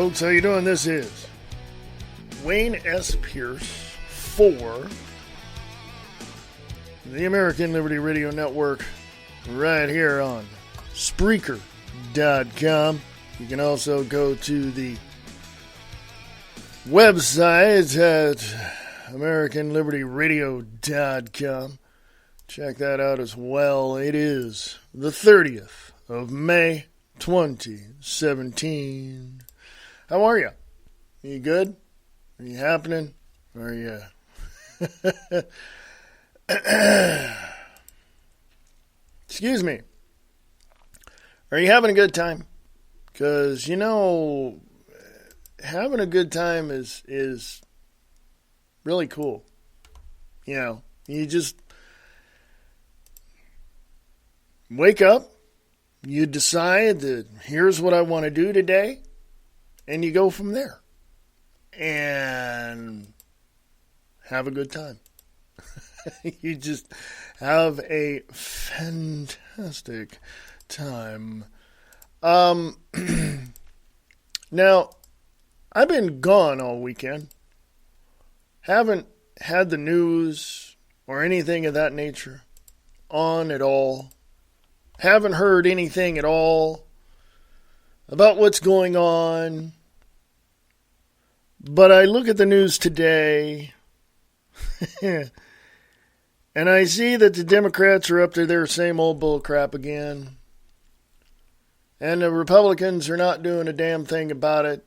folks, how you doing? This is Wayne S. Pierce for the American Liberty Radio Network right here on Spreaker.com. You can also go to the website at AmericanLibertyRadio.com. Check that out as well. It is the 30th of May, 2017. How are you? Are you good? Are you happening? Are you... Excuse me. Are you having a good time? Because, you know, having a good time is really cool. You know, you just wake up, you decide that here's what I want to do today, and you go from there. And have a good time. You just have a fantastic time. Now, I've been gone all weekend. Haven't had the news or anything of that nature on at all. Haven't heard anything at all about what's going on. But I look at the news today and I see that the Democrats are up to their same old bull crap again. And the Republicans are not doing a damn thing about it.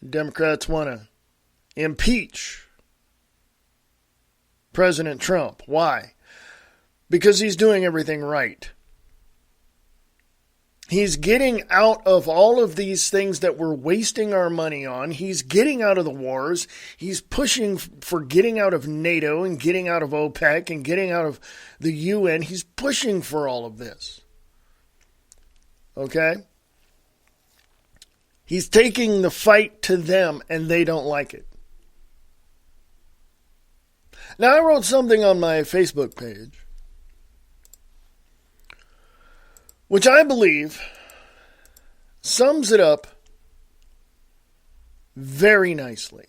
The Democrats want to impeach President Trump. Why? Because he's doing everything right. He's getting out of all of these things that we're wasting our money on. He's getting out of the wars. He's pushing for getting out of NATO and getting out of OPEC and getting out of the UN. He's pushing for all of this. Okay? He's taking the fight to them, and they don't like it. Now, I wrote something on my Facebook page, which I believe sums it up very nicely.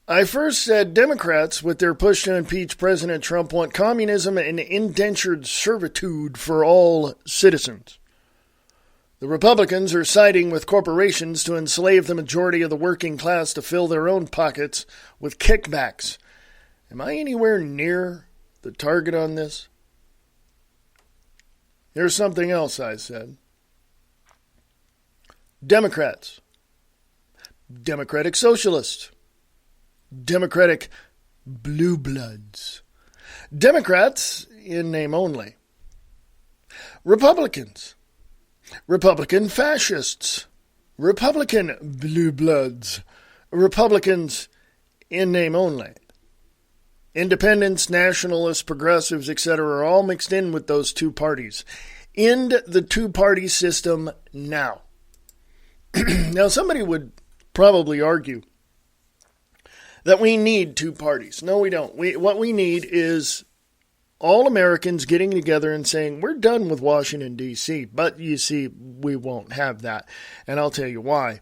I first said Democrats, with their push to impeach President Trump, want communism and indentured servitude for all citizens. The Republicans are siding with corporations to enslave the majority of the working class to fill their own pockets with kickbacks. Am I anywhere near the target on this? Here's something else I said. Democrats, Democratic Socialists, Democratic Blue Bloods, Democrats in name only, Republicans, Republican Fascists, Republican Blue Bloods, Republicans in name only, Independents, nationalists, progressives, etc. are all mixed in with those two parties. End the two-party system now. Now, somebody would probably argue that we need two parties. No, we don't. What we need is all Americans getting together and saying, we're done with Washington, D.C. But you see, we won't have that. And I'll tell you why.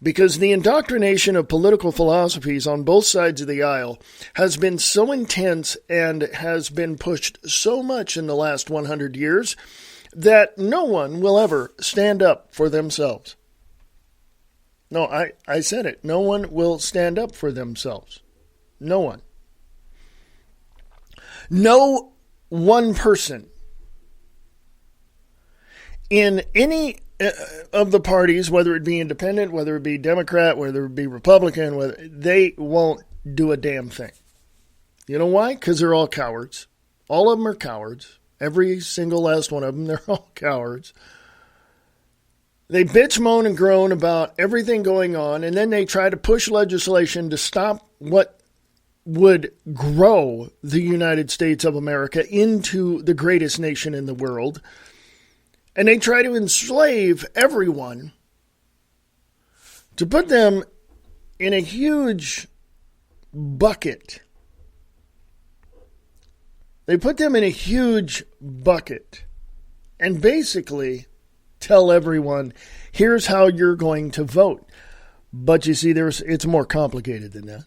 Because the indoctrination of political philosophies on both sides of the aisle has been so intense and has been pushed so much in the last 100 years that no one will ever stand up for themselves. No, I said it. No one will stand up for themselves. No one. No one person in any of the parties, whether it be independent, whether it be Democrat, whether it be Republican, they won't do a damn thing. You know why? Because they're all cowards. All of them are cowards. Every single last one of them, they're all cowards. They bitch, moan, and groan about everything going on, and then they try to push legislation to stop what would grow the United States of America into the greatest nation in the world. And they try to enslave everyone to put them in a huge bucket. They put them in a huge bucket and basically tell everyone, here's how you're going to vote. But you see, it's more complicated than that.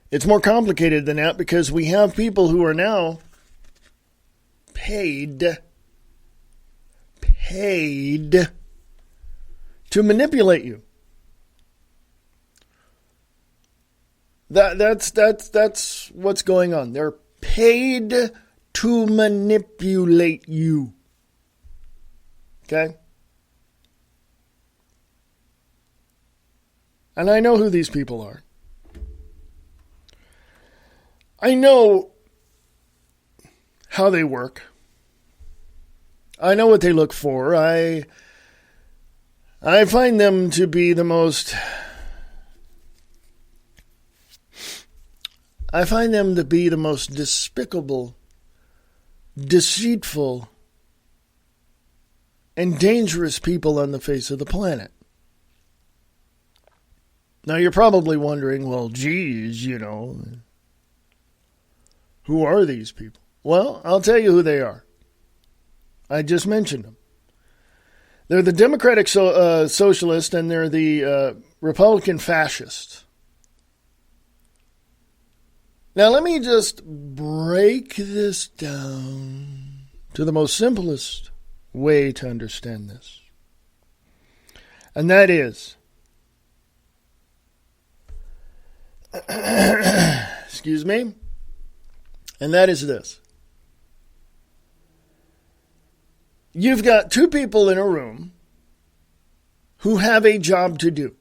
It's more complicated than that because we have people who are now paid to manipulate you. That's what's going on. They're paid to manipulate you. Okay? And I know who these people are. I know how they work. I know what they look for. I find them to be the most... I find them to be the most despicable, deceitful, and dangerous people on the face of the planet. Now you're probably wondering, well, geez, who are these people? Well, I'll tell you who they are. I just mentioned them. They're the Democratic Socialist and they're the Republican Fascists. Now, let me just break this down to the most simplest way to understand this. And that is, excuse me, and that is this. You've got two people in a room who have a job to do.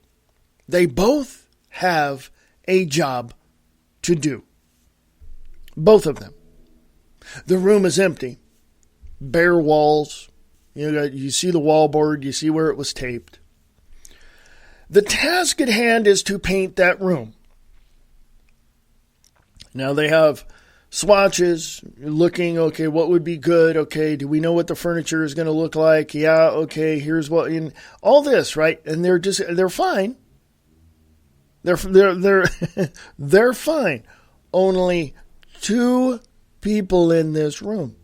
They both have a job to do. Both of them. The room is empty. Bare walls. You see the wallboard. You see where it was taped. The task at hand is to paint that room. Now they have swatches, looking, okay, what would be good? Okay, do we know what the furniture is going to look like? Yeah, okay, here's what, all this, right? And they're fine. They're fine. Only two people in this room.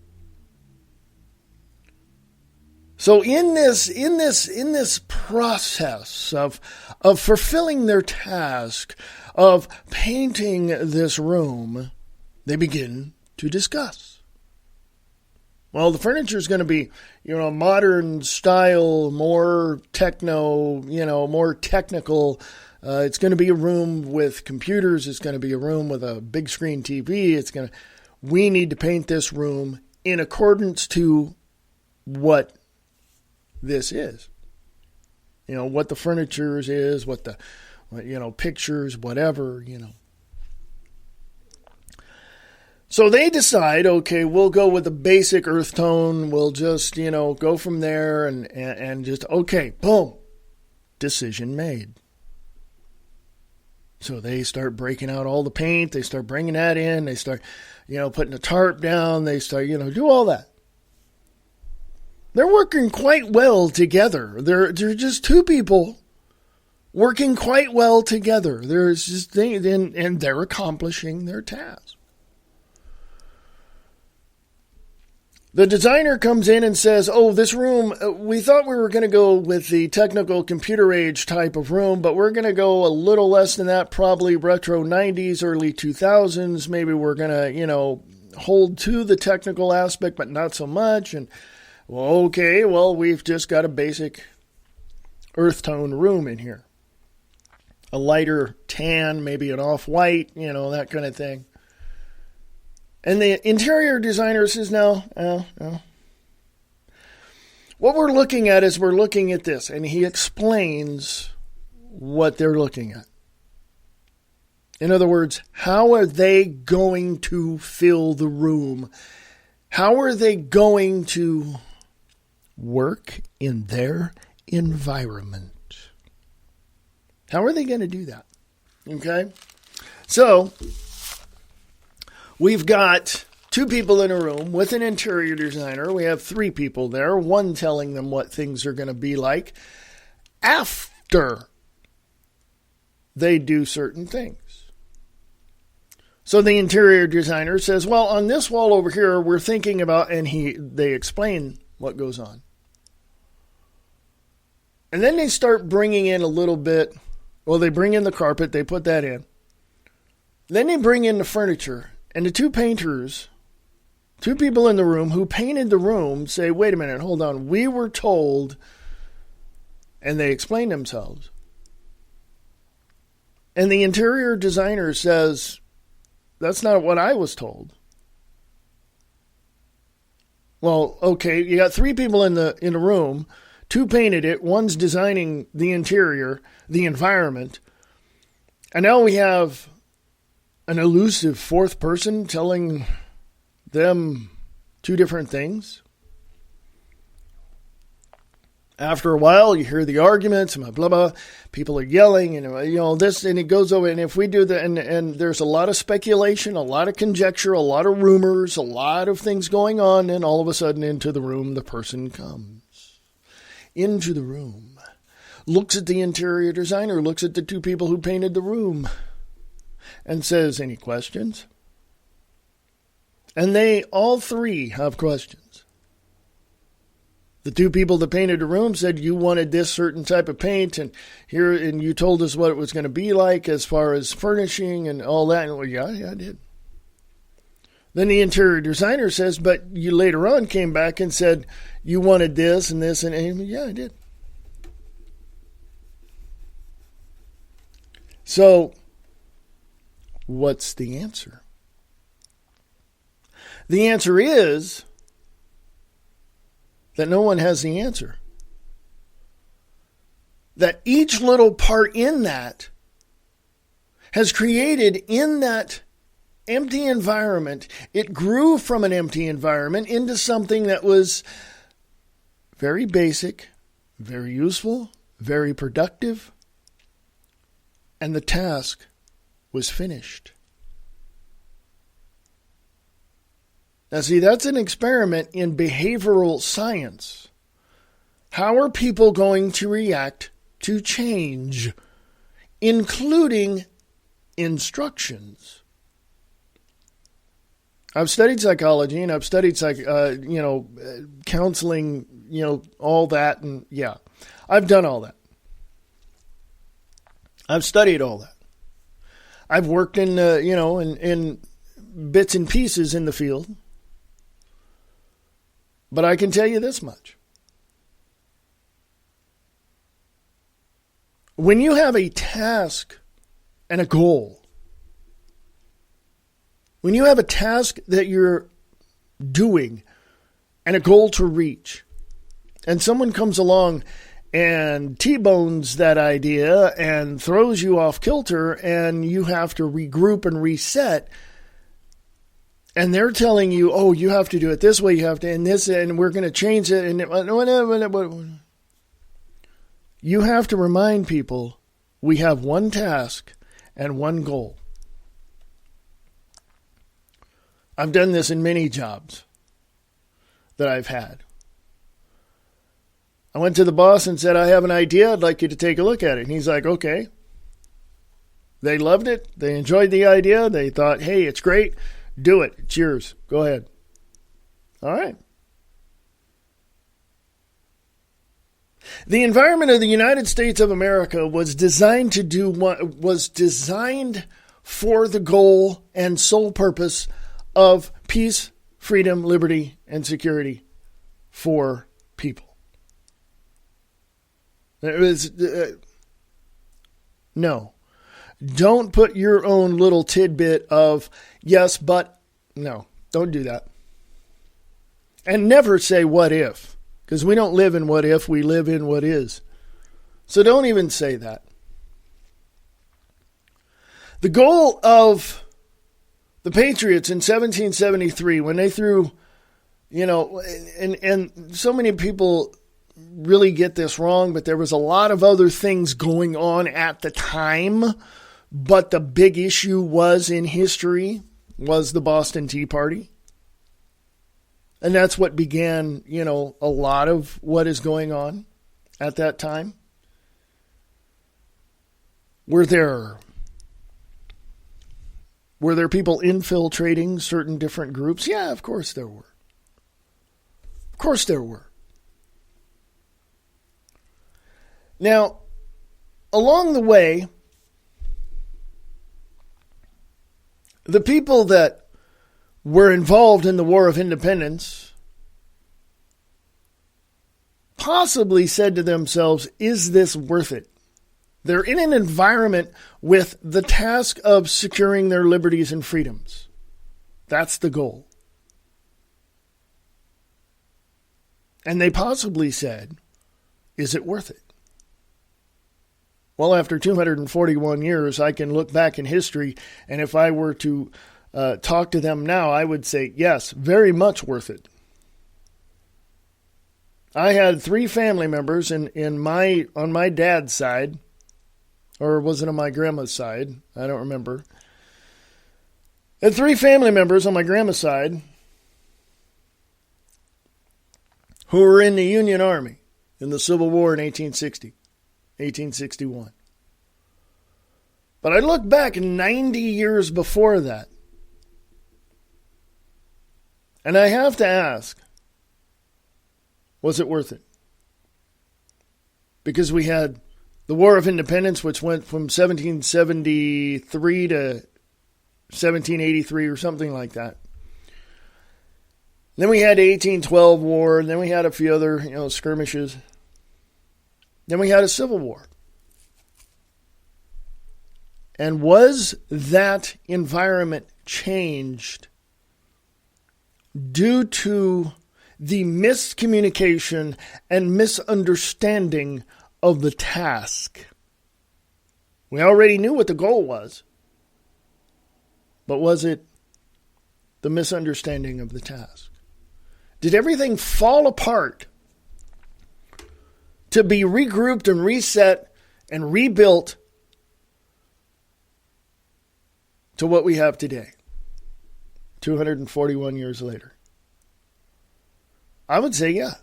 So in this process of fulfilling their task of painting this room, they begin to discuss. Well, the furniture is going to be, modern style, more techno, more technical. It's going to be a room with computers. It's going to be a room with a big screen TV. We need to paint this room in accordance to what this is. What the furniture is, what the, pictures, whatever, So they decide, okay, we'll go with the basic earth tone. We'll just, go from there and just, okay, boom, decision made. So they start breaking out all the paint. They start bringing that in. They start, putting the tarp down. They start, do all that. They're working quite well together. They're just two people working quite well together. There's just things, and they're accomplishing their task. The designer comes in and says, oh, this room, we thought we were going to go with the technical computer age type of room, but we're going to go a little less than that, probably retro 90s, early 2000s. Maybe we're going to, hold to the technical aspect, but not so much. And, we've just got a basic earth tone room in here. A lighter tan, maybe an off-white, that kind of thing. And the interior designer says, no. What we're looking at is we're looking at this. And he explains what they're looking at. In other words, how are they going to fill the room? How are they going to work in their environment? How are they going to do that? Okay? So we've got two people in a room with an interior designer. We have three people there, one telling them what things are going to be like after they do certain things. So the interior designer says, well, on this wall over here, we're thinking about, and they explain what goes on. And then they start bringing in a little bit, well, they bring in the carpet, they put that in. Then they bring in the furniture, and the two painters, two people in the room who painted the room say, wait a minute, hold on, we were told, and they explain themselves. And the interior designer says, that's not what I was told. Well, okay, you got three people in the room, two painted it, one's designing the interior, the environment, and now we have an elusive fourth person telling them two different things. After a while, you hear the arguments, and blah, blah, people are yelling, and, this, and it goes over, and if we do that, and there's a lot of speculation, a lot of conjecture, a lot of rumors, a lot of things going on, and all of a sudden into the room, the person comes. Into the room. Looks at the interior designer, looks at the two people who painted the room, and says, any questions? And they, all three, have questions. The two people that painted the room said you wanted this certain type of paint, and you told us what it was going to be like as far as furnishing and all that. And well, yeah, I did. Then the interior designer says, but you later on came back and said you wanted this and this, and yeah, I did. So, what's the answer? The answer is that no one has the answer. That each little part in that has created in that empty environment, it grew from an empty environment into something that was very basic, very useful, very productive, and the task was finished. Now, see, that's an experiment in behavioral science. How are people going to react to change, including instructions? I've studied psychology, and I've studied counseling, all that, and yeah, I've done all that. I've studied all that. I've worked in bits and pieces in the field. But I can tell you this much. When you have a task and a goal, when you have a task that you're doing and a goal to reach, and someone comes along and T-bones that idea and throws you off kilter, and you have to regroup and reset, and they're telling you, oh, you have to do it this way, you have to, and this, and we're going to change it, and you have to remind people we have one task and one goal. I've done this in many jobs that I've had. I went to the boss and said, I have an idea, I'd like you to take a look at it. And he's like, okay. They loved it. They enjoyed the idea. They thought, hey, it's great. Do it. It's yours. Go ahead. All right. The environment of the United States of America was designed for the goal and sole purpose of peace, freedom, liberty, and security for people. It was no. Don't put your own little tidbit of yes, but no. Don't do that. And never say what if, because we don't live in what if, we live in what is. So don't even say that. The goal of the Patriots in 1773, when they threw, and so many people really get this wrong, but there was a lot of other things going on at the time. But the big issue was in history was the Boston Tea Party. And that's what began, a lot of what is going on at that time. Were there Were there people infiltrating certain different groups? Yeah, of course there were. Of course there were. Now, along the way, the people that were involved in the War of Independence possibly said to themselves, is this worth it? They're in an environment with the task of securing their liberties and freedoms. That's the goal. And they possibly said, is it worth it? Well, after 241 years, I can look back in history, and if I were to talk to them now, I would say, yes, very much worth it. I had 3 family members on my dad's side, or was it on my grandma's side? I don't remember. I had 3 family members on my grandma's side who were in the Union Army in the Civil War in 1861. But I look back 90 years before that, and I have to ask, was it worth it? Because we had the War of Independence, which went from 1773 to 1783 or something like that. Then we had the 1812 War, and then we had a few other, skirmishes. Then we had a Civil War. And was that environment changed due to the miscommunication and misunderstanding of the task? We already knew what the goal was, but was it the misunderstanding of the task? Did everything fall apart to be regrouped and reset and rebuilt to what we have today, 241 years later? I would say yeah.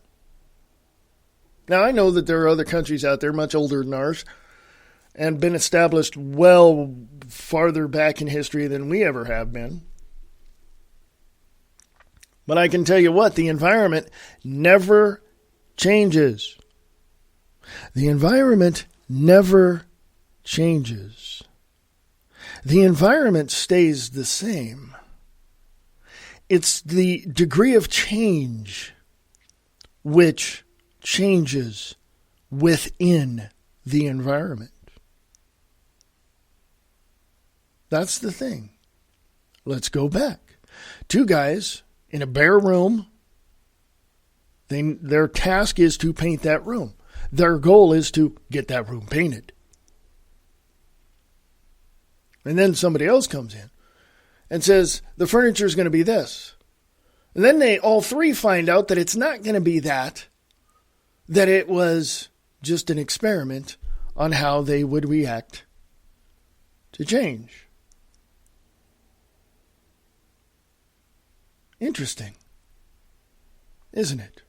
Now, I know that there are other countries out there much older than ours and been established well farther back in history than we ever have been. But I can tell you what, the environment never changes. The environment never changes. The environment stays the same. It's the degree of change which changes within the environment. That's the thing. Let's go back. 2 guys in a bare room. Their task is to paint that room. Their goal is to get that room painted. And then somebody else comes in and says, the furniture is going to be this. And then they all 3 find out that it's not going to be that it was just an experiment on how they would react to change. Interesting, isn't it?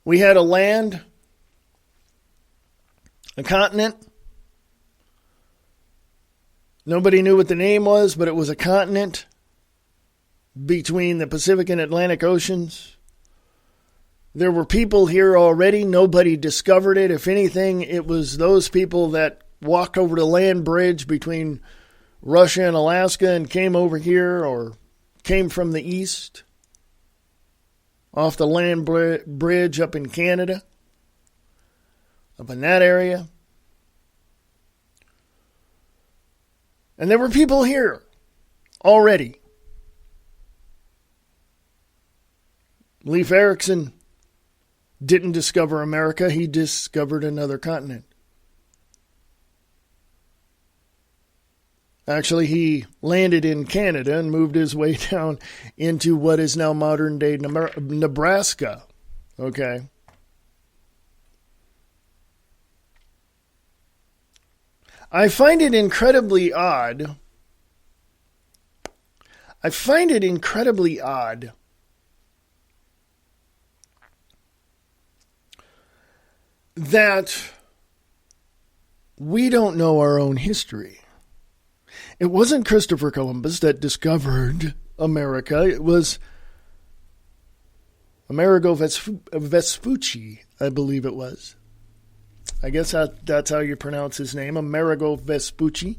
We had a land, a continent. Nobody knew what the name was, but it was a continent between the Pacific and Atlantic Oceans. There were people here already. Nobody discovered it. If anything, it was those people that walked over the land bridge between Russia and Alaska and came over here, or came from the east off the land bridge up in Canada, up in that area. And there were people here already. Leif Erikson didn't discover America. He discovered another continent. Actually, he landed in Canada and moved his way down into what is now modern-day Nebraska. Okay. I find it incredibly odd. That we don't know our own history. It wasn't Christopher Columbus that discovered America. It was Amerigo Vespucci, I believe it was. I guess that's how you pronounce his name, Amerigo Vespucci.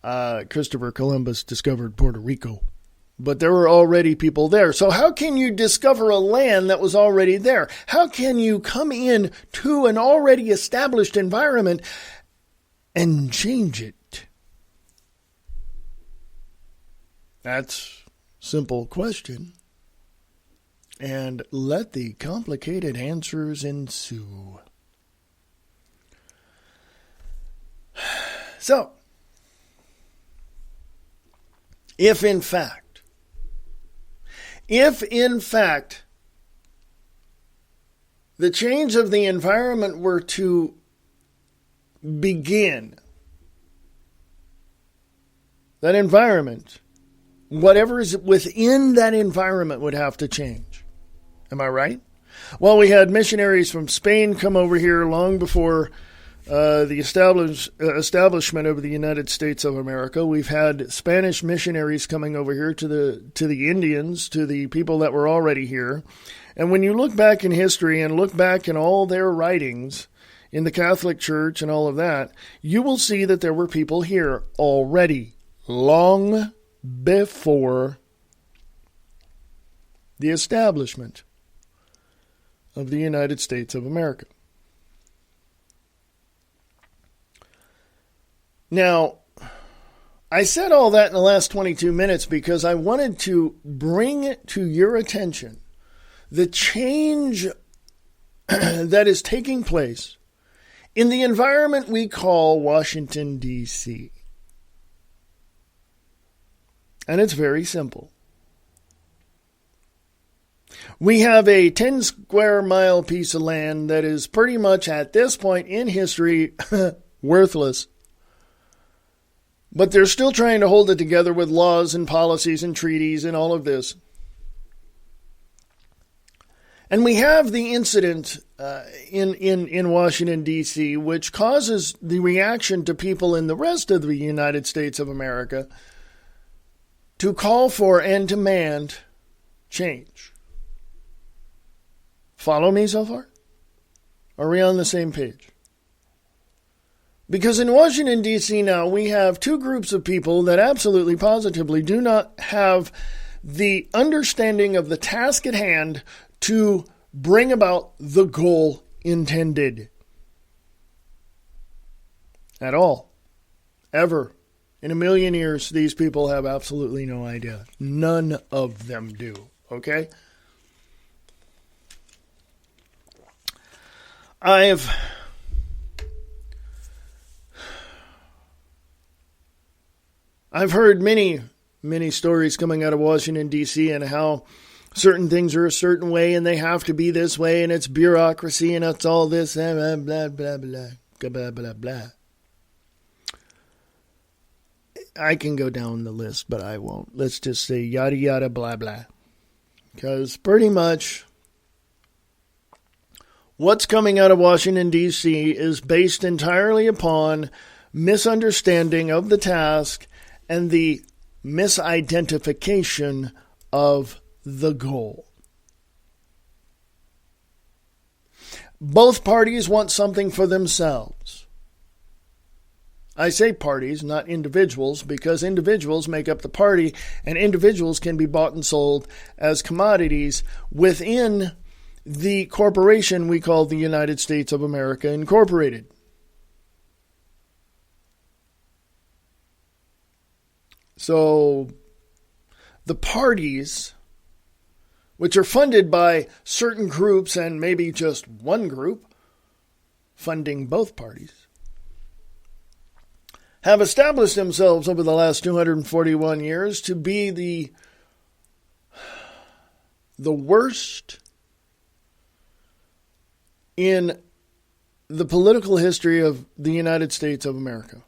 Christopher Columbus discovered Puerto Rico, but there were already people there. So how can you discover a land that was already there? How can you come in to an already established environment and change it? That's a simple question. And let the complicated answers ensue. So, if in fact the change of the environment were to begin, that environment, whatever is within that environment would have to change. Am I right? Well, we had missionaries from Spain come over here long before the establishment of the United States of America. We've had Spanish missionaries coming over here to the Indians, to the people that were already here. And when you look back in history and look back in all their writings in the Catholic Church and all of that, you will see that there were people here already, long before the establishment of the United States of America. Now, I said all that in the last 22 minutes because I wanted to bring to your attention the change that is taking place in the environment we call Washington, D.C. And it's very simple. We have a 10 square mile piece of land that is pretty much at this point in history worthless. But they're still trying to hold it together with laws and policies and treaties and all of this. And we have the incident in Washington, D.C., which causes the reaction to people in the rest of the United States of America to call for and demand change. Follow me so far? Are we on the same page? Because in Washington, D.C. now, we have two groups of people that absolutely positively do not have the understanding of the task at hand to bring about the goal intended. At all. Ever. In a million years, these people have absolutely no idea. None of them do. Okay? I've heard many stories coming out of Washington, D.C. and how certain things are a certain way and they have to be this way and it's bureaucracy and it's all this and blah, blah, blah, blah, blah, blah, blah. I can go down the list, but I won't. Let's just say yada, yada, blah, blah. Because pretty much what's coming out of Washington, D.C. is based entirely upon misunderstanding of the task and the misidentification of the goal. Both parties want something for themselves. I say parties, not individuals, because individuals make up the party, and individuals can be bought and sold as commodities within the corporation we call the United States of America Incorporated. So, the parties, which are funded by certain groups and maybe just one group, funding both parties, have established themselves over the last 241 years to be the worst in the political history of the United States of America.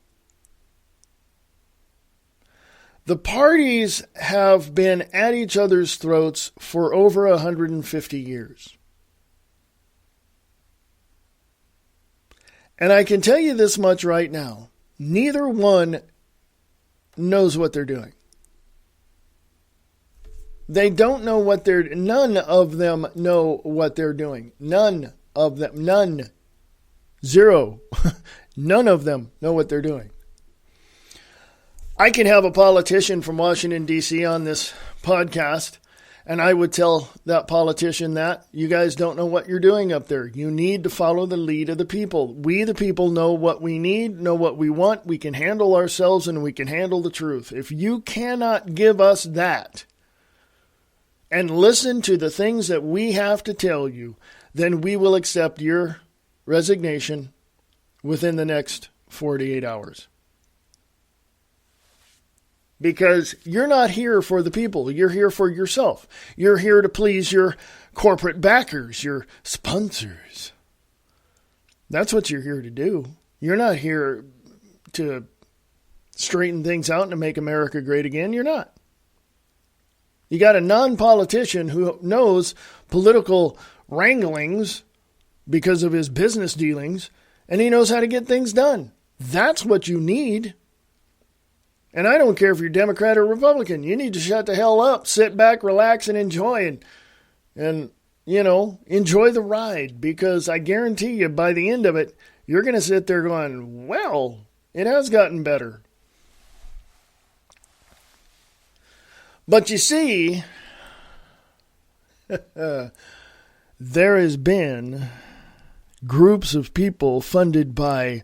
The parties have been at each other's throats for over 150 years. And I can tell you this much right now. Neither one knows what they're doing. They don't know what none of them know what they're doing. None of them. None. Zero. None of them know what they're doing. I can have a politician from Washington, D.C. on this podcast, and I would tell that politician that you guys don't know what you're doing up there. You need to follow the lead of the people. We, the people, know what we need, know what we want. We can handle ourselves, and we can handle the truth. If you cannot give us that and listen to the things that we have to tell you, then we will accept your resignation within the next 48 hours. Because you're not here for the people. You're here for yourself. You're here to please your corporate backers, your sponsors. That's what you're here to do. You're not here to straighten things out and to make America great again. You're not. You got a non-politician who knows political wranglings because of his business dealings, and he knows how to get things done. That's what you need. And I don't care if you're Democrat or Republican. You need to shut the hell up, sit back, relax, and enjoy. And enjoy the ride. Because I guarantee you, by the end of it, you're going to sit there going, well, it has gotten better. But you see, there has been groups of people funded by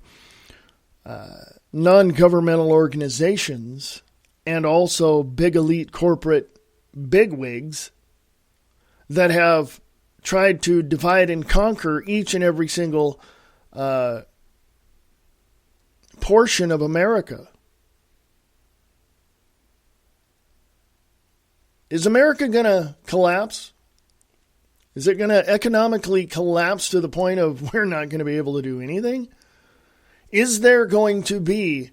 non-governmental organizations and also big elite corporate bigwigs that have tried to divide and conquer each and every single portion of America. Is America going to collapse? Is it going to economically collapse to the point of we're not going to be able to do anything? Is there going to be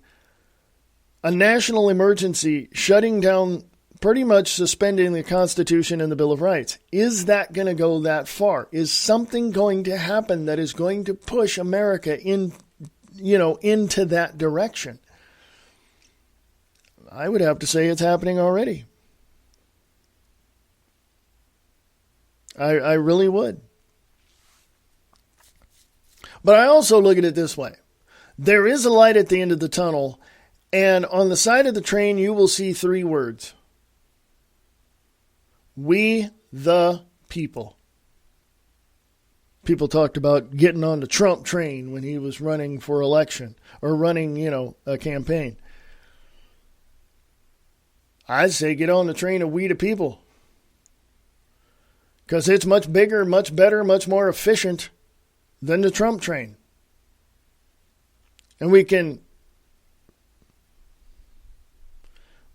a national emergency shutting down, pretty much suspending the Constitution and the Bill of Rights? Is that going to go that far? Is something going to happen that is going to push America into that direction? I would have to say it's happening already. I really would. But I also look at it this way. There is a light at the end of the tunnel, and on the side of the train you will see 3 words. We the people. People talked about getting on the Trump train when he was running for election or running, a campaign. I'd say get on the train of we the people. Because it's much bigger, much better, much more efficient than the Trump train. And we can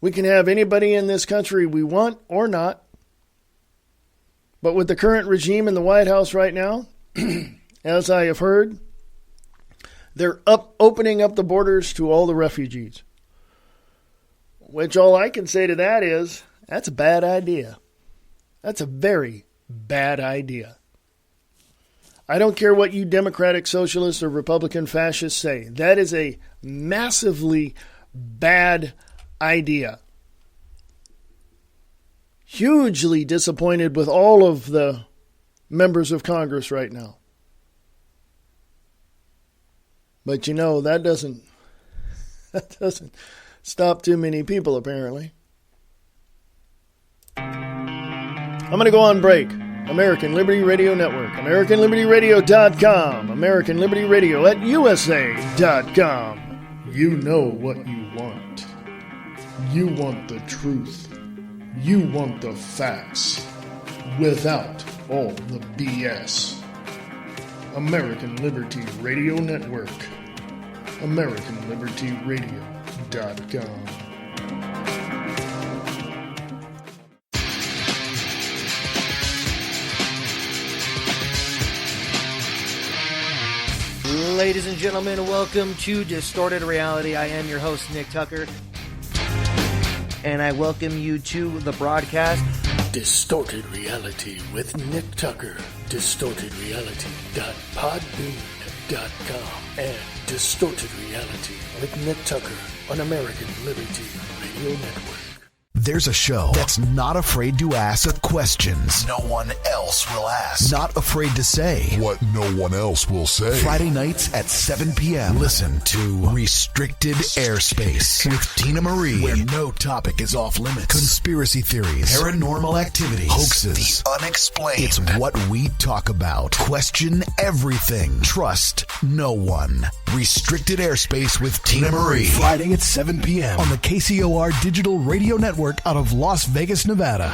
have anybody in this country we want or not. But with the current regime in the White House right now, as I have heard, they're opening up the borders to all the refugees. Which all I can say to that is, that's a bad idea. That's a very bad idea. I don't care what you Democratic, Socialist, or Republican fascists say. That is a massively bad idea. Hugely disappointed with all of the members of Congress right now. But that doesn't stop too many people, apparently. I'm going to go on break. American Liberty Radio Network, AmericanLibertyRadio.com, American Liberty Radio at USA.com. You know what you want. You want the truth. You want the facts without all the BS. American Liberty Radio Network, AmericanLibertyRadio.com. Ladies and gentlemen, welcome to Distorted Reality. I am your host, Nick Tucker, and I welcome you to the broadcast. Distorted Reality with Nick Tucker. DistortedReality.podbean.com and Distorted Reality with Nick Tucker on American Liberty Radio Network. There's a show that's not afraid to ask questions no one else will ask. Not afraid to say what no one else will say. Friday nights at 7 p.m. Listen to Restricted Airspace with Tina Marie, where no topic is off limits. Conspiracy theories, paranormal activities, hoaxes, the unexplained. It's what we talk about. Question everything. Trust no one. Restricted Airspace with Tina Marie. Friday at 7 p.m. on the KCOR Digital Radio Network out of Las Vegas, Nevada.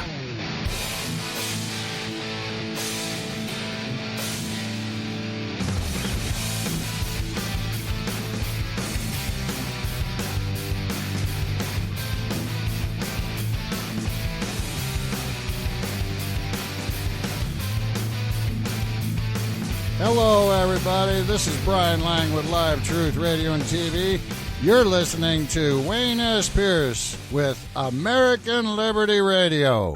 Hello, everybody. This is Brian Lang with Live Truth Radio and TV. You're listening to Wayne S. Pierce with American Liberty Radio.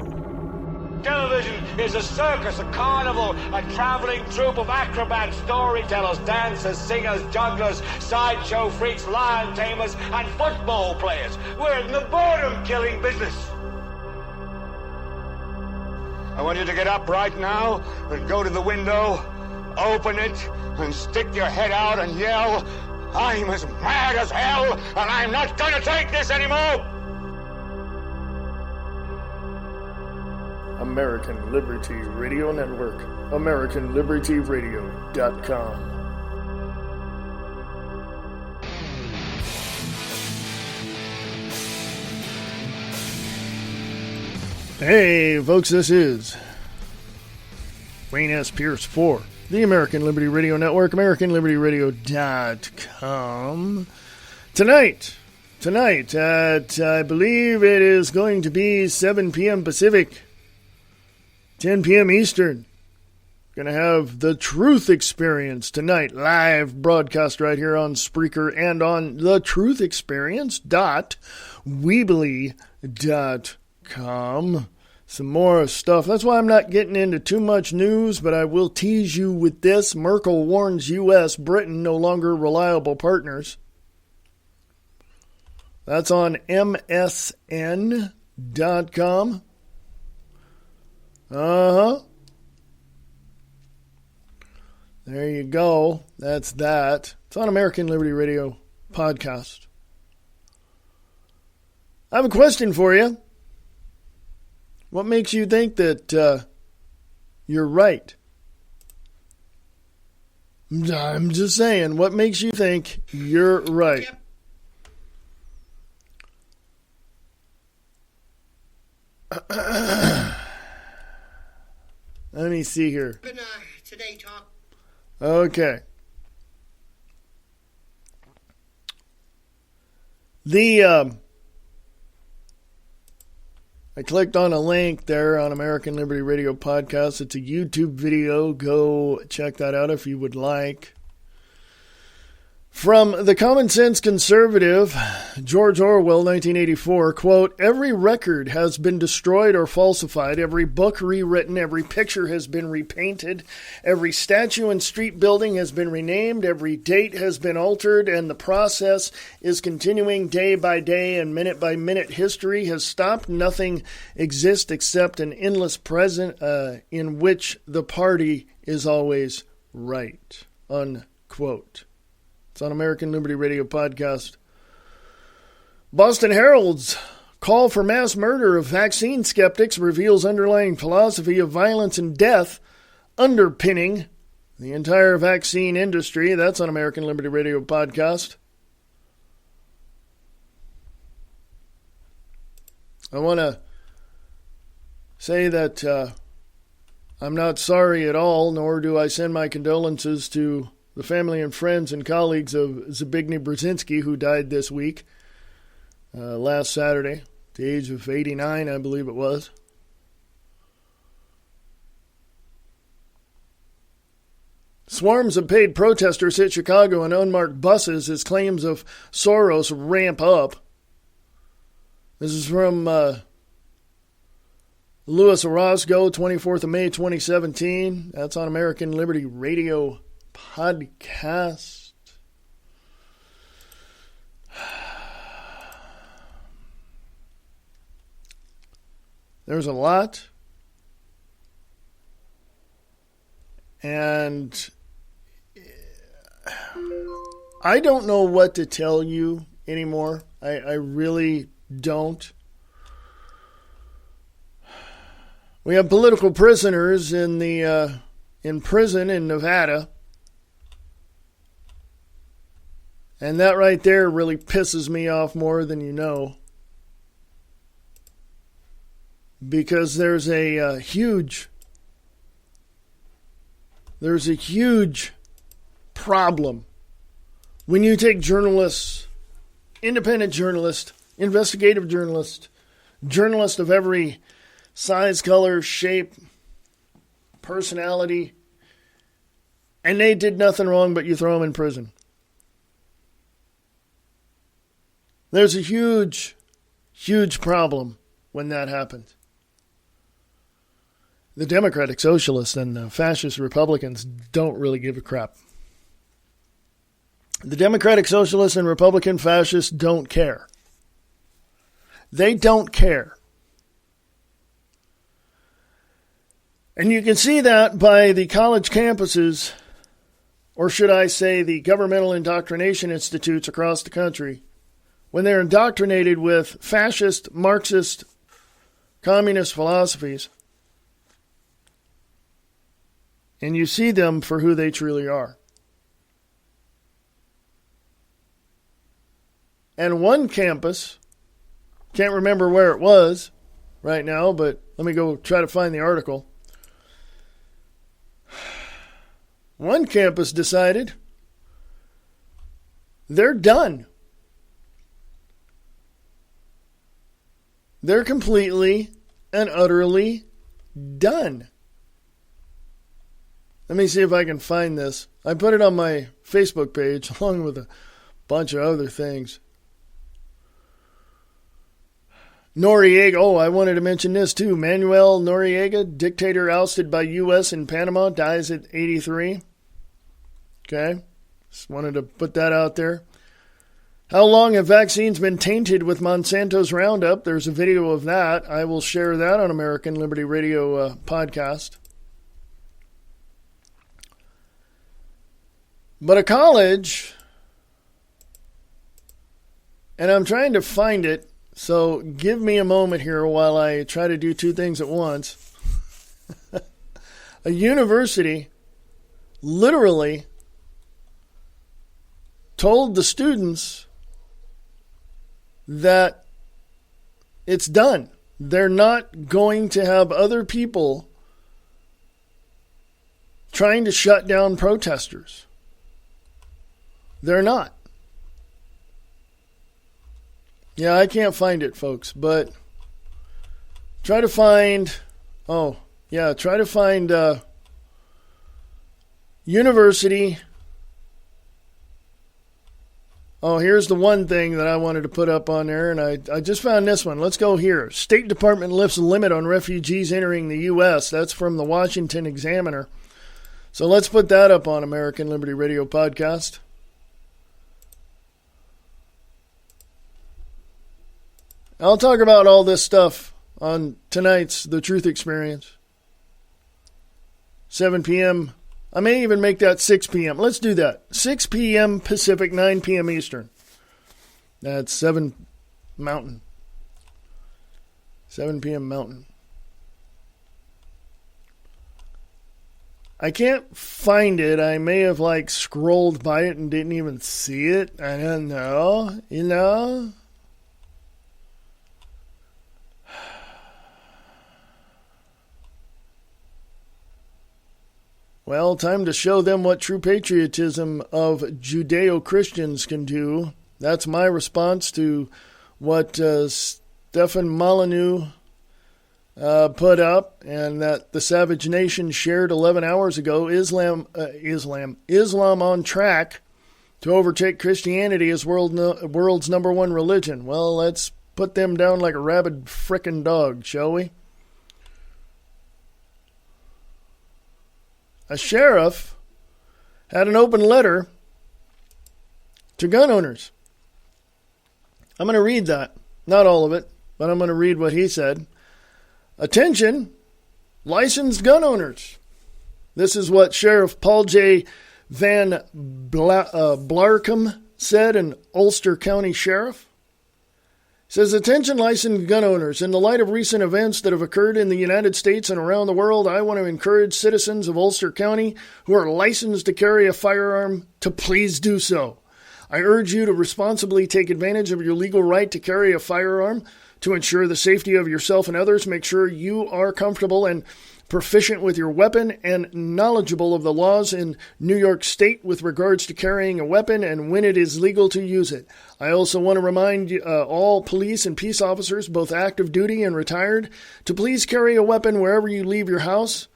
Television is a circus, a carnival, a traveling troupe of acrobats, storytellers, dancers, singers, jugglers, sideshow freaks, lion tamers, and football players. We're in the boredom-killing business. I want you to get up right now and go to the window, open it, and stick your head out and yell, "I'm as mad as hell, and I'm not gonna take this anymore!" American Liberty Radio Network. AmericanLibertyRadio.com. Hey, folks, this is Wayne S. Pierce for the American Liberty Radio Network, AmericanLibertyRadio.com. Tonight at, I believe it is going to be 7 p.m. Pacific, 10 p.m. Eastern. Going to have The Truth Experience tonight, live broadcast right here on Spreaker and on thetruthexperience.weebly.com. Some more stuff. That's why I'm not getting into too much news, but I will tease you with this. Merkel warns U.S., Britain no longer reliable partners. That's on MSN.com. There you go. That's that. It's on American Liberty Radio Podcast. I have a question for you. What makes you think that you're right? I'm just saying, what makes you think you're right? Let me see here. Today talk. Okay. I clicked on a link there on American Liberty Radio Podcast. It's a YouTube video. Go check that out if you would like. From the Common Sense Conservative, George Orwell, 1984, quote, "Every record has been destroyed or falsified, every book rewritten, every picture has been repainted, every statue and street building has been renamed, every date has been altered, and the process is continuing day by day and minute by minute. History has stopped. Nothing exists except an endless present in which the party is always right," unquote. It's on American Liberty Radio Podcast. Boston Herald's call for mass murder of vaccine skeptics reveals underlying philosophy of violence and death underpinning the entire vaccine industry. That's on American Liberty Radio Podcast. I want to say that I'm not sorry at all, nor do I send my condolences to the family and friends and colleagues of Zbigniew Brzezinski, who died this week, last Saturday, at the age of 89, I believe it was. Swarms of paid protesters hit Chicago in unmarked buses as claims of Soros ramp up. This is from Louis Orozco, 24th of May, 2017. That's on American Liberty Radio Podcast. There's a lot. And I don't know what to tell you anymore. I really don't. We have political prisoners in prison in Nevada. And that right there really pisses me off more than you know. Because there's a huge problem when you take journalists, independent journalists, investigative journalists, journalists of every size, color, shape, personality, and they did nothing wrong, but you throw them in prison. There's a huge, huge problem when that happens. The Democratic Socialists and the Fascist Republicans don't really give a crap. The Democratic Socialists and Republican Fascists don't care. They don't care. And you can see that by the college campuses, or should I say the governmental indoctrination institutes across the country, when they're indoctrinated with fascist, Marxist, communist philosophies, and you see them for who they truly are. And one campus, can't remember where it was right now, but let me go try to find the article. One campus decided they're done. They're completely and utterly done. Let me see if I can find this. I put it on my Facebook page along with a bunch of other things. Noriega. Oh, I wanted to mention this too. Manuel Noriega, dictator ousted by U.S. in Panama, dies at 83. Okay. Just wanted to put that out there. How long have vaccines been tainted with Monsanto's Roundup? There's a video of that. I will share that on American Liberty Radio podcast. But a college, and I'm trying to find it, so give me a moment here while I try to do two things at once. A university literally told the students that it's done. They're not going to have other people trying to shut down protesters. They're not. Yeah, I can't find it, folks, but try to find, university. Oh, here's the one thing that I wanted to put up on there, and I just found this one. Let's go here. State Department lifts limit on refugees entering the U.S. That's from the Washington Examiner. So let's put that up on American Liberty Radio podcast. I'll talk about all this stuff on tonight's The Truth Experience. 7 p.m. I may even make that 6 p.m. Let's do that. 6 p.m. Pacific, 9 p.m. Eastern. That's 7 Mountain. 7 p.m. Mountain. I can't find it. I may have scrolled by it and didn't even see it. I don't know. You know? Well, time to show them what true patriotism of Judeo-Christians can do. That's my response to what Stefan Molyneux put up, and that the Savage Nation shared 11 hours ago. Islam on track to overtake Christianity as world's number one religion. Well, let's put them down like a rabid frickin' dog, shall we? A sheriff had an open letter to gun owners. I'm going to read that. Not all of it, but I'm going to read what he said. Attention, licensed gun owners. This is what Sheriff Paul J. Van Blarcom said, an Ulster County sheriff. He says, attention licensed gun owners. In the light of recent events that have occurred in the United States and around the world, I want to encourage citizens of Ulster County who are licensed to carry a firearm to please do so. I urge you to responsibly take advantage of your legal right to carry a firearm to ensure the safety of yourself and others. Make sure you are comfortable and proficient with your weapon and knowledgeable of the laws in New York State with regards to carrying a weapon and when it is legal to use it. I also want to remind all police and peace officers, both active duty and retired, to please carry a weapon wherever you leave your house.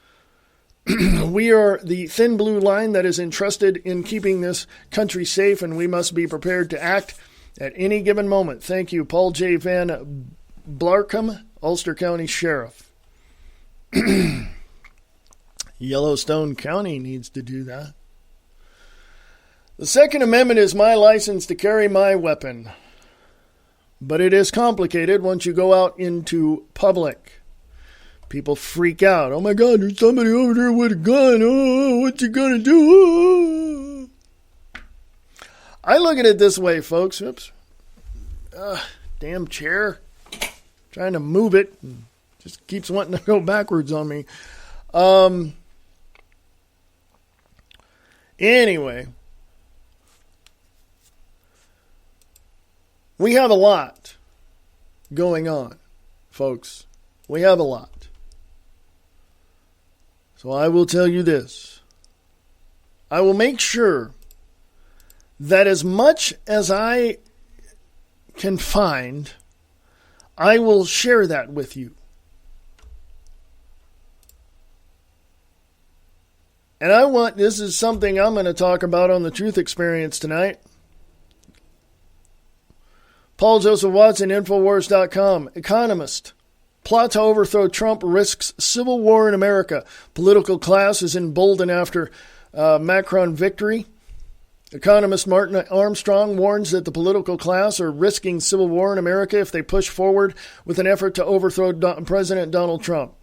We are the thin blue line that is entrusted in keeping this country safe, and we must be prepared to act at any given moment. Thank you, Paul J. Van Blarcom, Ulster County Sheriff. Yellowstone County needs to do that. The Second Amendment is my license to carry my weapon, but it is complicated once you go out into public. People freak out. Oh my God, there's somebody over there with a gun. Oh, what you gonna do? Oh. I look at it this way, folks. Oops. Damn chair. Trying to move it. Just keeps wanting to go backwards on me. Anyway. We have a lot going on, folks. We have a lot. So I will tell you this. I will make sure that as much as I can find, I will share that with you. And this is something I'm going to talk about on the Truth Experience tonight. Paul Joseph Watson, Infowars.com, economist. Plot to overthrow Trump risks civil war in America. Political class is emboldened after Macron victory. Economist Martin Armstrong warns that the political class are risking civil war in America if they push forward with an effort to overthrow President Donald Trump.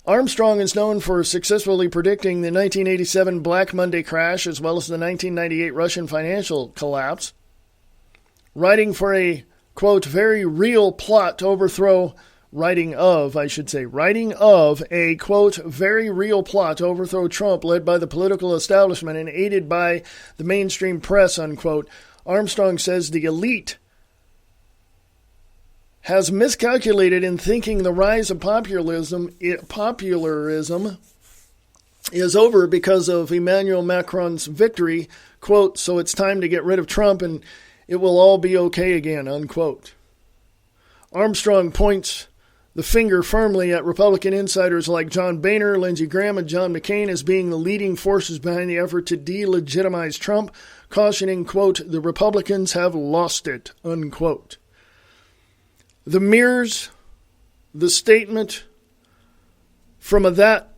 Armstrong is known for successfully predicting the 1987 Black Monday crash as well as the 1998 Russian financial collapse, writing of a, quote, very real plot to overthrow Trump led by the political establishment and aided by the mainstream press, unquote. Armstrong says the elite has miscalculated in thinking the rise of popularism is over because of Emmanuel Macron's victory, quote, so it's time to get rid of Trump and it will all be okay again, unquote. Armstrong points the finger firmly at Republican insiders like John Boehner, Lindsey Graham, and John McCain as being the leading forces behind the effort to delegitimize Trump, cautioning, quote, the Republicans have lost it, unquote. The mirrors, the statement from that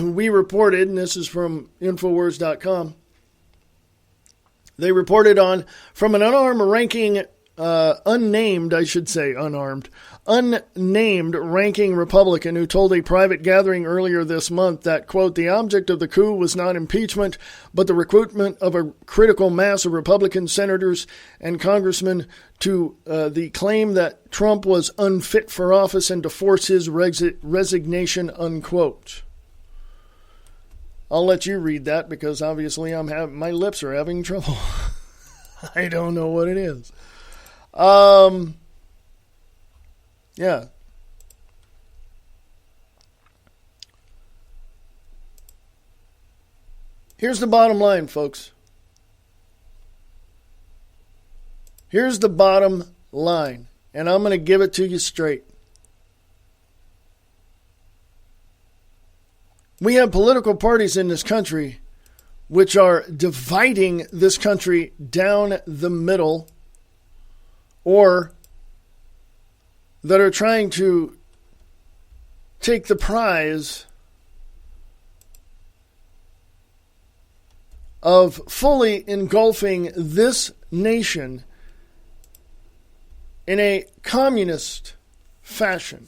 we reported, and this is from Infowars.com, they reported on from an unnamed ranking Republican who told a private gathering earlier this month that, quote, the object of the coup was not impeachment, but the recruitment of a critical mass of Republican senators and congressmen to the claim that Trump was unfit for office and to force his resignation, unquote. I'll let you read that because obviously my lips are having trouble. I don't know what it is. Yeah. Here's the bottom line, folks. Here's the bottom line, and I'm going to give it to you straight. We have political parties in this country which are dividing this country down the middle, or that are trying to take the prize of fully engulfing this nation in a communist fashion.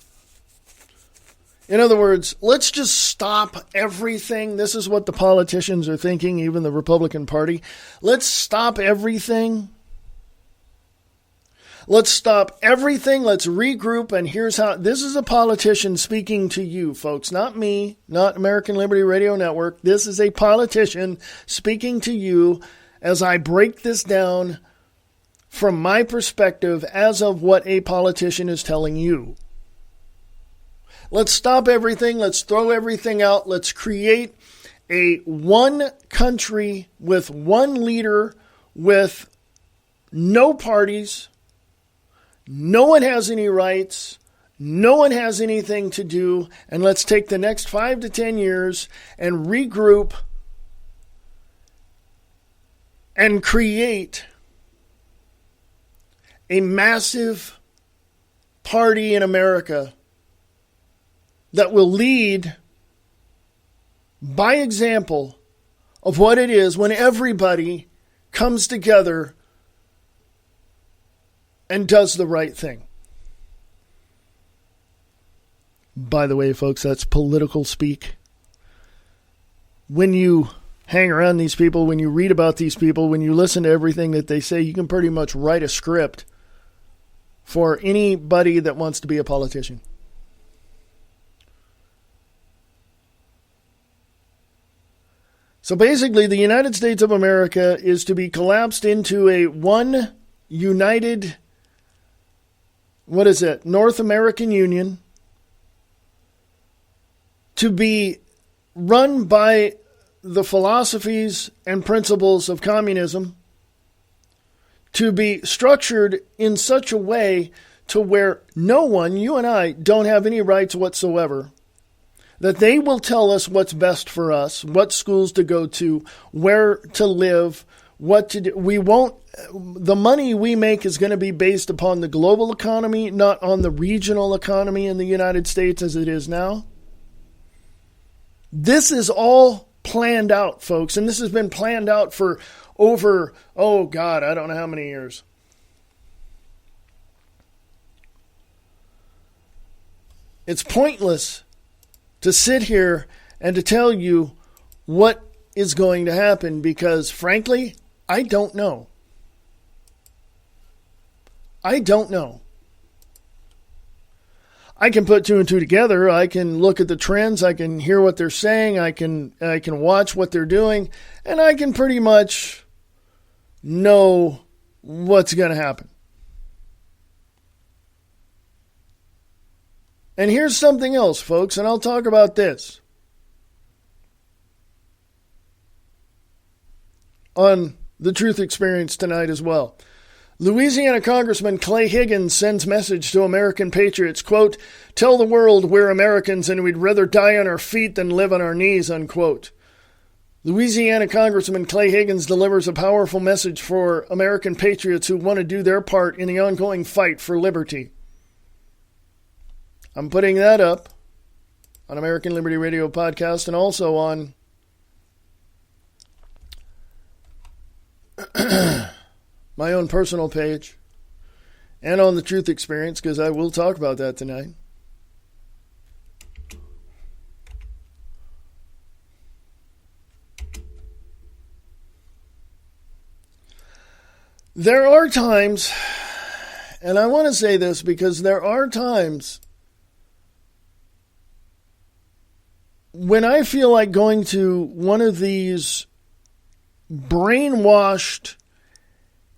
In other words, let's just stop everything. This is what the politicians are thinking, even the Republican Party. Let's stop everything. Let's stop everything. Let's regroup. And here's how. This is a politician speaking to you, folks. Not me, not American Liberty Radio Network. This is a politician speaking to you as I break this down from my perspective as of what a politician is telling you. Let's stop everything. Let's throw everything out. Let's create a one country with one leader with no parties. No one has any rights. No one has anything to do. And let's take the next 5 to 10 years and regroup and create a massive party in America that will lead by example of what it is when everybody comes together and does the right thing. By the way, folks, that's political speak. When you hang around these people, when you read about these people, when you listen to everything that they say, you can pretty much write a script for anybody that wants to be a politician. So basically, the United States of America is to be collapsed into a one united, North American Union, to be run by the philosophies and principles of communism, to be structured in such a way to where no one, you and I, don't have any rights whatsoever. That they will tell us what's best for us, what schools to go to, where to live, what to do. The money we make is going to be based upon the global economy, not on the regional economy in the United States as it is now. This is all planned out, folks, and this has been planned out for over, I don't know how many years. It's pointless to sit here and to tell you what is going to happen because, frankly, I don't know. I don't know. I can put two and two together. I can look at the trends. I can hear what they're saying. I can watch what they're doing, and I can pretty much know what's going to happen. And here's something else, folks, and I'll talk about this on The Truth Experience tonight as well. Louisiana Congressman Clay Higgins sends message to American patriots, quote, "Tell the world we're Americans and we'd rather die on our feet than live on our knees," unquote. Louisiana Congressman Clay Higgins delivers a powerful message for American patriots who want to do their part in the ongoing fight for liberty. I'm putting that up on American Liberty Radio Podcast and also on my own personal page and on The Truth Experience because I will talk about that tonight. There are times, and I want to say this because there are times when I feel like going to one of these brainwashed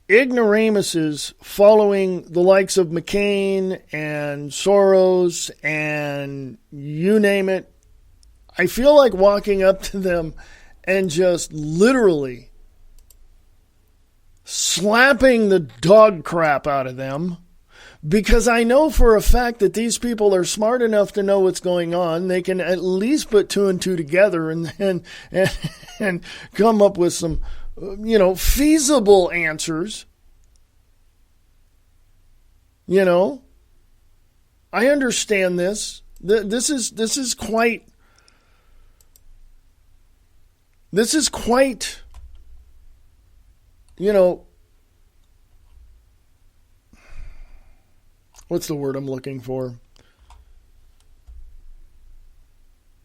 ignoramuses following the likes of McCain and Soros and you name it, I feel like walking up to them and just literally slapping the dog crap out of them. Because I know for a fact that these people are smart enough to know what's going on. They can at least put two and two together and come up with some, feasible answers. I understand this. This is quite, what's the word I'm looking for?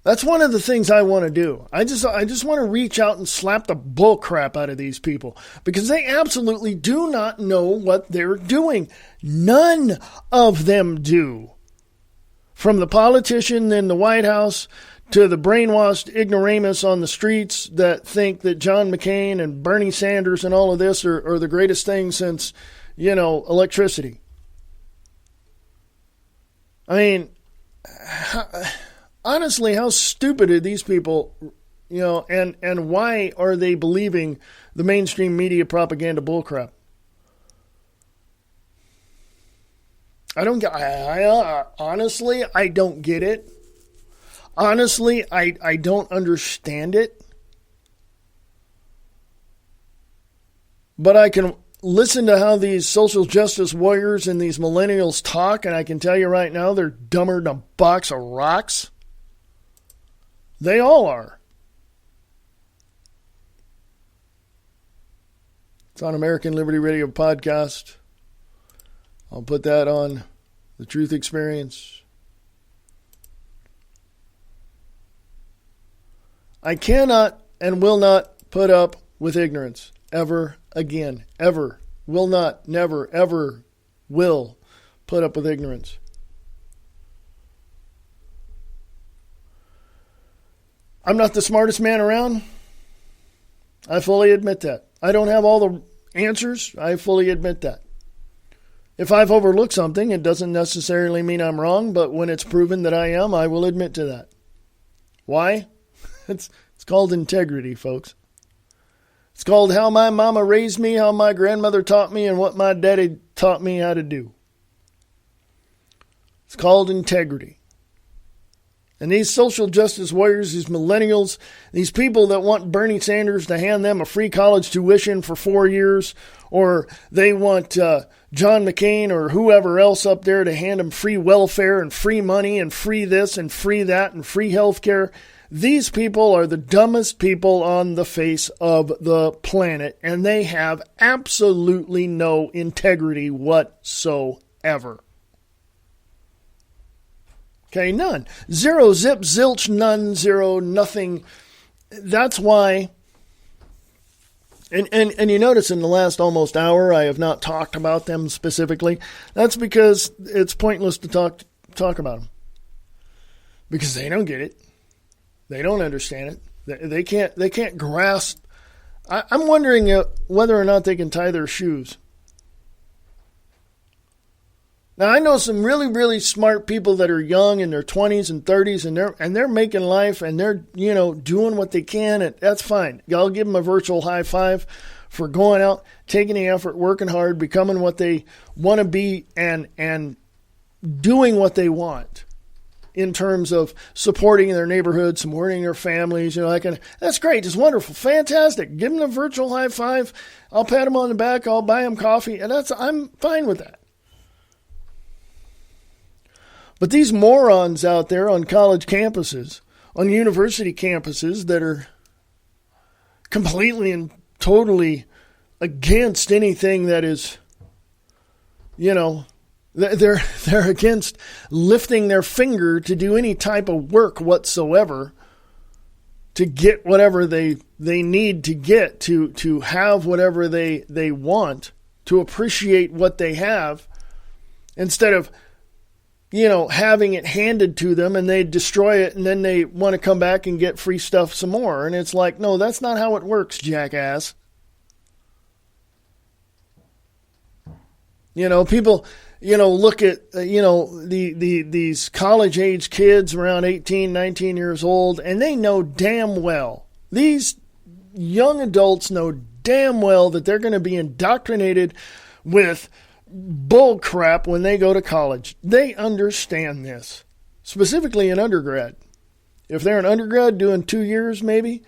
That's one of the things I want to do. I just want to reach out and slap the bull crap out of these people because they absolutely do not know what they're doing. None of them do. From the politician in the White House to the brainwashed ignoramus on the streets that think that John McCain and Bernie Sanders and all of this are the greatest thing since, electricity. I mean, honestly, how stupid are these people, and why are they believing the mainstream media propaganda bullcrap? Honestly, I don't get it. Honestly, I don't understand it. But I can listen to how these social justice warriors and these millennials talk, and I can tell you right now, they're dumber than a box of rocks. They all are. It's on American Liberty Radio Podcast. I'll put that on The Truth Experience. I cannot and will not put up with ignorance ever again. Ever. Will not, never, ever will put up with ignorance. I'm not the smartest man around. I fully admit that. I don't have all the answers. I fully admit that. If I've overlooked something, it doesn't necessarily mean I'm wrong, but when it's proven that I am, I will admit to that. Why? It's called integrity, folks. It's called how my mama raised me, how my grandmother taught me, and what my daddy taught me how to do. It's called integrity. And these social justice warriors, these millennials, these people that want Bernie Sanders to hand them a free college tuition for 4 years, or they want John McCain or whoever else up there to hand them free welfare and free money and free this and free that and free health care. These people are the dumbest people on the face of the planet, and they have absolutely no integrity whatsoever. Okay, none. Zero, zip, zilch, none, zero, nothing. That's why, and you notice in the last almost hour I have not talked about them specifically. That's because it's pointless to talk about them. Because they don't get it. They don't understand it. They can't grasp. I'm wondering whether or not they can tie their shoes. Now, I know some really, really smart people that are young in their 20s and 30s, and they're making life, and they're, doing what they can, and that's fine. I'll give them a virtual high five for going out, taking the effort, working hard, becoming what they want to be, and doing what they want in terms of supporting their neighborhood, supporting their families. That's great. It's wonderful. Fantastic. Give them a virtual high five. I'll pat them on the back. I'll buy them coffee, and I'm fine with that. But these morons out there on college campuses, on university campuses that are completely and totally against anything that is, they're against lifting their finger to do any type of work whatsoever to get whatever they need to get to have whatever they want, to appreciate what they have, instead of having it handed to them and they destroy it and then they want to come back and get free stuff some more. And it's like, no, that's not how it works, jackass. People, look at, these college age kids around 18, 19 years old, and they know damn well, these young adults know damn well that they're going to be indoctrinated with bull crap when they go to college. They understand this, specifically in undergrad. If they're an undergrad doing 2 years maybe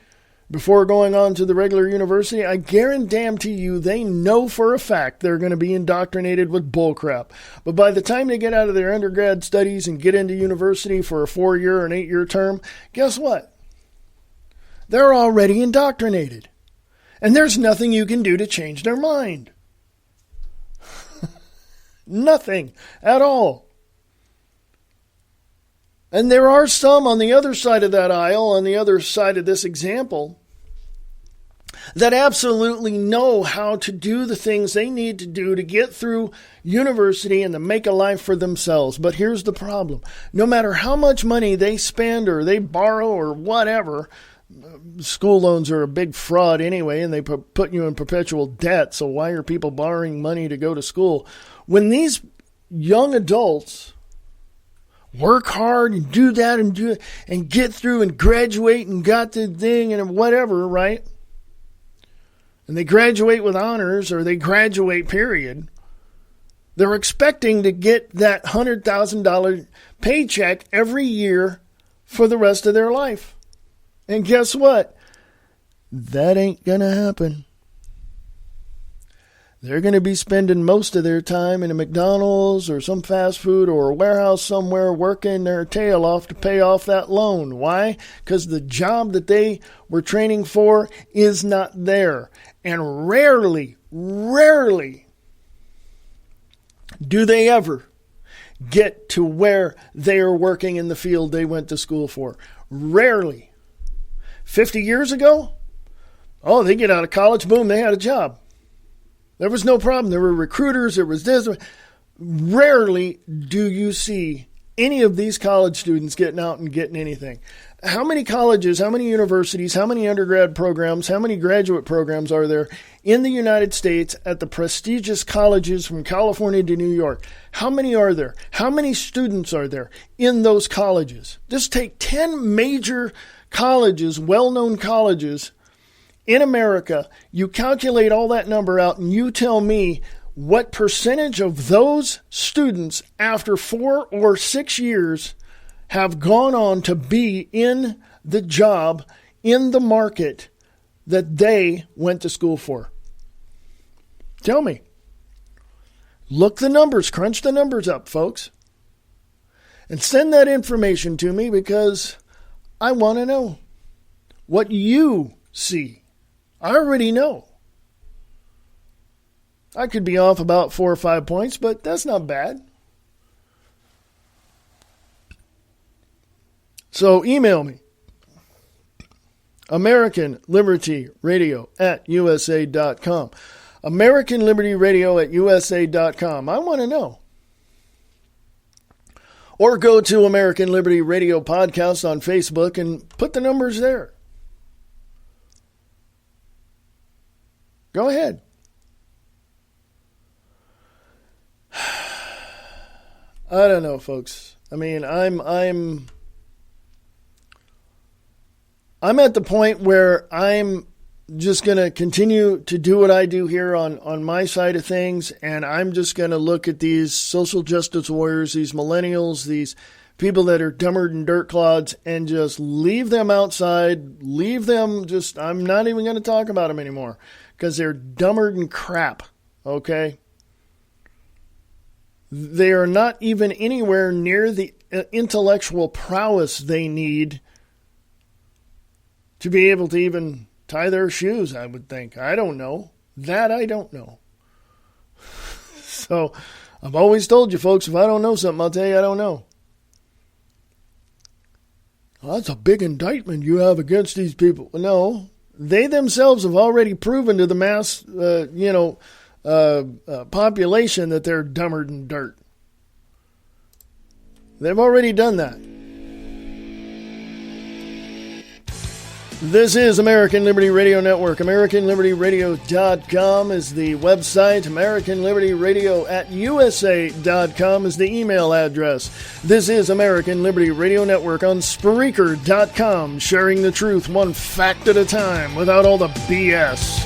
before going on to the regular university, I guarantee you they know for a fact they're going to be indoctrinated with bull crap. But by the time they get out of their undergrad studies and get into university for a 4-year or an 8-year term, guess what? They're already indoctrinated. And there's nothing you can do to change their mind. Nothing at all. And there are some on the other side of that aisle, on the other side of this example, that absolutely know how to do the things they need to do to get through university and to make a life for themselves. But here's the problem. No matter how much money they spend or they borrow or whatever, school loans are a big fraud anyway, and they put you in perpetual debt. So why are people borrowing money to go to school? When these young adults work hard and do that and get through and graduate and got the thing and whatever, right? And they graduate with honors, or they graduate, period, they're expecting to get that $100,000 paycheck every year for the rest of their life. And guess what? That ain't going to happen. They're going to be spending most of their time in a McDonald's or some fast food or a warehouse somewhere working their tail off to pay off that loan. Why? Because the job that they were training for is not there. And rarely do they ever get to where they are working in the field they went to school for. Rarely. 50 years ago, they get out of college, boom, they had a job. There was no problem. There were recruiters, there was this. Rarely do you see any of these college students getting out and getting anything. How many colleges, how many universities, how many undergrad programs, how many graduate programs are there in the United States at the prestigious colleges from California to New York? How many are there? How many students are there in those colleges? Just take 10 major colleges, well-known colleges in America. You calculate all that number out and you tell me what percentage of those students after 4 or 6 years have gone on to be in the job, in the market that they went to school for. Tell me. Look the numbers, crunch the numbers up, folks. And send that information to me because I want to know what you see. I already know. I could be off about 4 or 5 points, but that's not bad. So email me, AmericanLibertyRadio@USA.com. AmericanLibertyRadio@USA.com. I want to know. Or go to American Liberty Radio Podcast on Facebook and put the numbers there. Go ahead. I don't know, folks. I mean, I'm at the point where I'm just going to continue to do what I do here on my side of things, and I'm just going to look at these social justice warriors, these millennials, these people that are dumber than dirt clods, and just leave them outside, I'm not even going to talk about them anymore, because they're dumber than crap, okay? They are not even anywhere near the intellectual prowess they need to be able to even tie their shoes, I would think. I don't know. That I don't know. So, I've always told you, folks, if I don't know something, I'll tell you I don't know. Well, that's a big indictment you have against these people. No, they themselves have already proven to the mass, population that they're dumber than dirt. They've already done that. This is American Liberty Radio Network. AmericanLibertyRadio.com is the website. AmericanLibertyRadio@USA.com is the email address. This is American Liberty Radio Network on Spreaker.com, sharing the truth one fact at a time without all the BS.